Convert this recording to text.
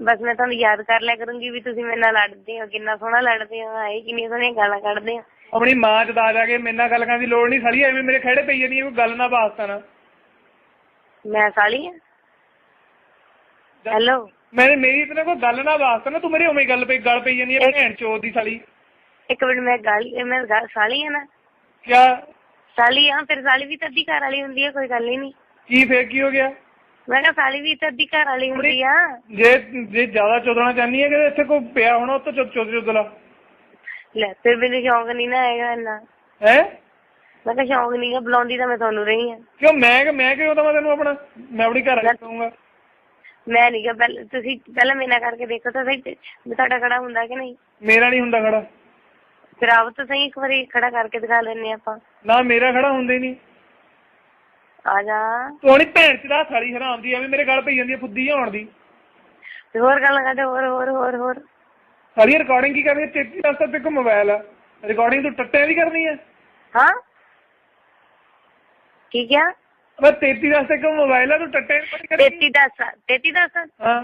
बस मैं तुहानू याद कर लिया करूंगी भी तुसीं मेरे नाल लड़दे हो, किन्ना सोहना लड़दे हो, हाय किन्नियां सोहणियां गालां कढदे हो। अपनी मां च दा जाके मेरे नाल गल करन दी लोड़ नहीं साली, एवें मेरे खड़े पई जानी कोई गल ना वास्ता ना। मैं साली हां? हेलो मैंने मेरी इतने कोई गल ना वास्ता ना, तू मेरी उवें गल पई जानी है भैन चोद दी साली। एक मिनट मैं साली है ना? क्या साली हाँ, फिर साली भी तो अद्धी घर वाली हुंदी है, कोई गल ही नहीं। की फिर की हो गया? मैं कहा साली भी तो अद्धी घर वाली हुंदी आ। जे जे ज्यादा चोदना चाहनी है कि इत्थे कोई पिया होना उत्ते चोदला ले फिर मैंने शौक नहीं ना आएगा इन्ना है। मैं कहा शौक नहीं है, बुलाउंदी तो मैं तुहानू रही हां। क्यों मैं क्यों दवां तेनू अपना? मैं अपनी घर वाली कहूंगा। मैं नहीं कहा पहले मेरे नाल करके देखो तो सही भी तुहाडा खड़ा हुंदा कि नहीं। मेरा नहीं हुंदा खड़ा। फिर आओ तो सही एक बारी खड़ा करके दिखा लेने आपां। ना मेरा खड़ा हुंदा ही नहीं। आ जा तू अपनी भैन च दा साली हराम दी एवें मेरे गल पई जांदी फुद्दी होण दी। होर गल कर होर सारी रिकॉर्डिंग की करनी है? 33 तक मोबाइल है, रिकॉर्डिंग तू टट्टे दी करनी है? हाँ की क्या? मैं 33 तक मोबाइल है, तू टट्टे 33 10 हाँ